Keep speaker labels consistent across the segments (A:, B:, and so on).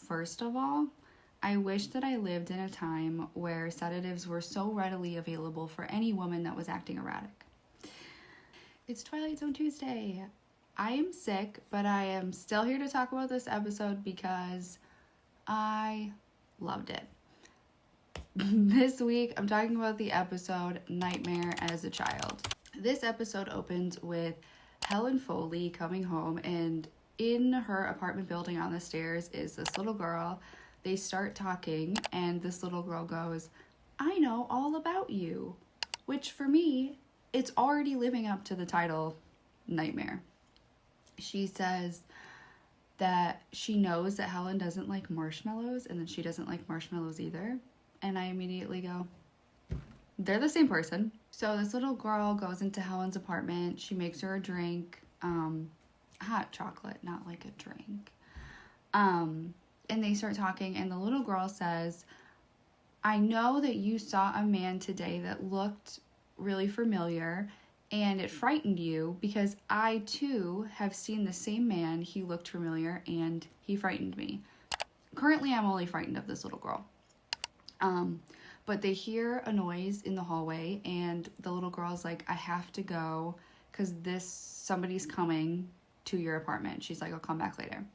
A: First of all, I wish that I lived in a time where sedatives were so readily available for any woman that was acting erratic. It's Twilight Zone Tuesday. I am sick, but I am still here to talk about this episode because I loved it. This week, I'm talking about the episode Nightmare as a Child. This episode opens with Helen Foley coming home, and in her apartment building on the stairs is this little girl. They start talking, and this little girl goes, "I know all about you," which for me, it's already living up to the title, Nightmare. She says that she knows that Helen doesn't like marshmallows, and that she doesn't like marshmallows either. And I immediately go, they're the same person. So this little girl goes into Helen's apartment. She makes her a drink, hot chocolate, not like a drink. And they start talking, and the little girl says, "I know that you saw a man today that looked really familiar, and it frightened you because I too have seen the same man. He looked familiar and he frightened me. Currently, I'm only frightened of this little girl." But they hear a noise in the hallway, and the little girl's like, "I have to go because somebody's coming to your apartment." She's like, "I'll come back later."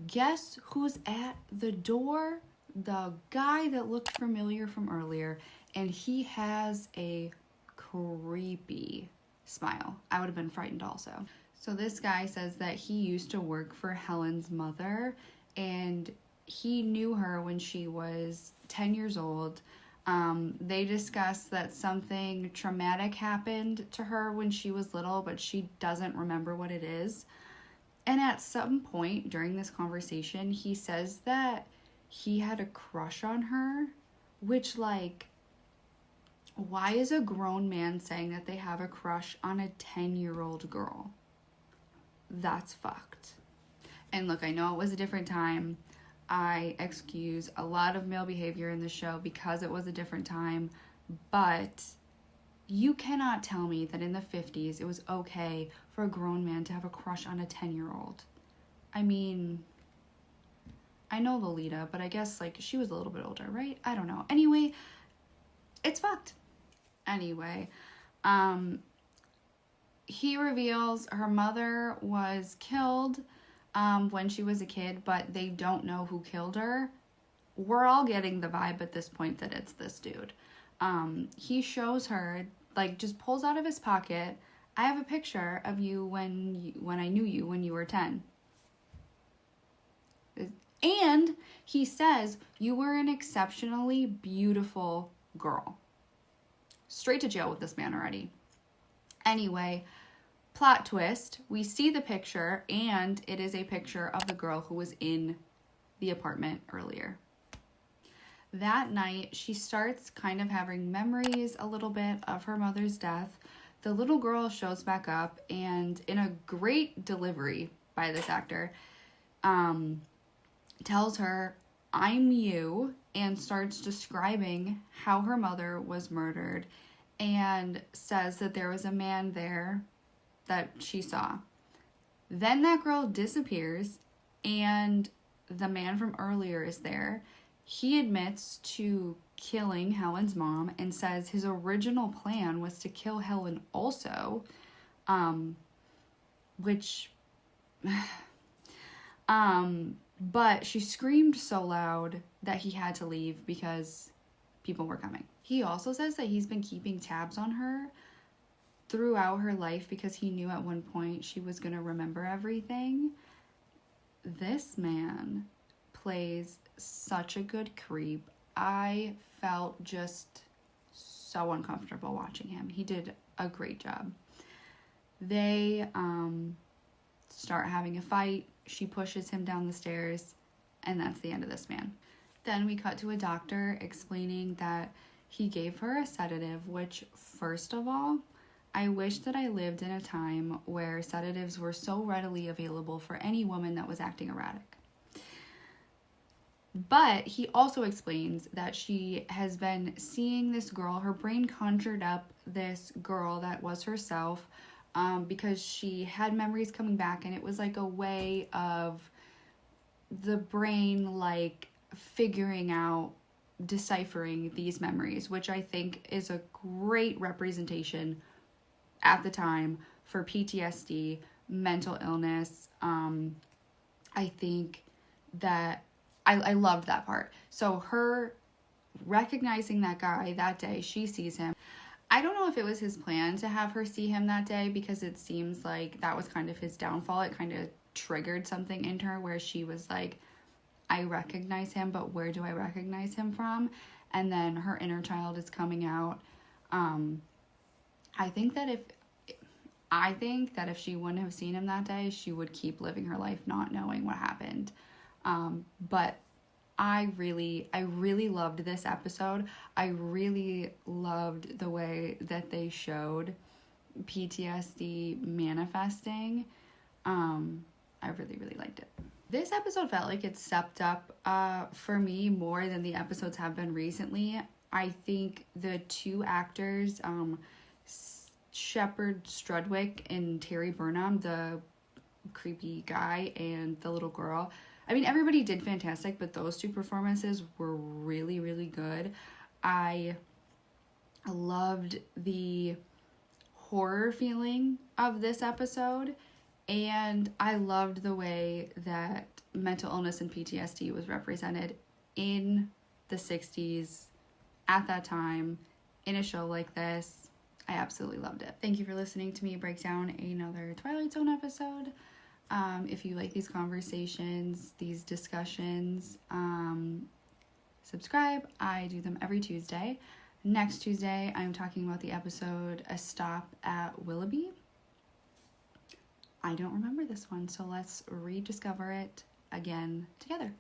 A: Guess who's at the door? The guy that looked familiar from earlier, and he has a creepy smile. I would have been frightened also. So this guy says that he used to work for Helen's mother, and he knew her when she was 10 years old. They discussed that something traumatic happened to her when she was little, but she doesn't remember what it is. And at some point during this conversation, he says that he had a crush on her, which, like, why is a grown man saying that they have a crush on a 10-year-old girl? That's fucked. And look, I know it was a different time. I excuse a lot of male behavior in the show because it was a different time, but you cannot tell me that in the 50s it was okay for a grown man to have a crush on a 10-year-old. I mean, I know Lolita, but I guess, like, she was a little bit older, right? I don't know. Anyway, it's fucked. Anyway, he reveals her mother was killed when she was a kid, but they don't know who killed her. We're all getting the vibe at this point that it's this dude. He shows her, like, just pulls out of his pocket, "I have a picture of you when I knew you when you were 10. And he says, "You were an exceptionally beautiful girl." Straight to jail with this man already. Anyway, plot twist, we see the picture, and it is a picture of the girl who was in the apartment earlier. That night, she starts kind of having memories a little bit of her mother's death. The little girl shows back up, and in a great delivery by this actor, tells her, "I'm you," and starts describing how her mother was murdered, and says that there was a man there that she saw. Then that girl disappears, and the man from earlier is there. He admits to killing Helen's mom and says his original plan was to kill Helen also, but she screamed so loud that he had to leave because people were coming. He also says that he's been keeping tabs on her throughout her life because he knew at one point she was going to remember everything. This man plays such a good creep. I felt just so uncomfortable watching him. He did a great job. They start having a fight. She pushes him down the stairs, and that's the end of this man. Then we cut to a doctor explaining that he gave her a sedative, which, first of all, I wish that I lived in a time where sedatives were so readily available for any woman that was acting erratic. But he also explains that she has been seeing this girl. Her brain conjured up this girl that was herself because she had memories coming back, and it was like a way of the brain like figuring out, deciphering these memories, which I think is a great representation at the time for PTSD, mental illness. I think that I loved that part. So her recognizing that guy that day, she sees him. I don't know if it was his plan to have her see him that day, because it seems like that was kind of his downfall. It kind of triggered something in her where she was like, I recognize him, but where do I recognize him from? And then her inner child is coming out. I think that if she wouldn't have seen him that day, she would keep living her life not knowing what happened. But I really loved this episode. I really loved the way that they showed PTSD manifesting. I really liked it. This episode felt like it stepped up for me more than the episodes have been recently. I think the two actors, Shepard Strudwick and Terry Burnham, the creepy guy and the little girl, I mean, everybody did fantastic, but those two performances were really good. I loved the horror feeling of this episode, and I loved the way that mental illness and PTSD was represented in the 60s at that time in a show like this. I absolutely loved it. Thank you for listening to me break down another Twilight Zone episode. If you like these conversations, these discussions, subscribe. I do them every Tuesday. Next Tuesday, I'm talking about the episode A Stop at Willoughby. I don't remember this one, so let's rediscover it again together.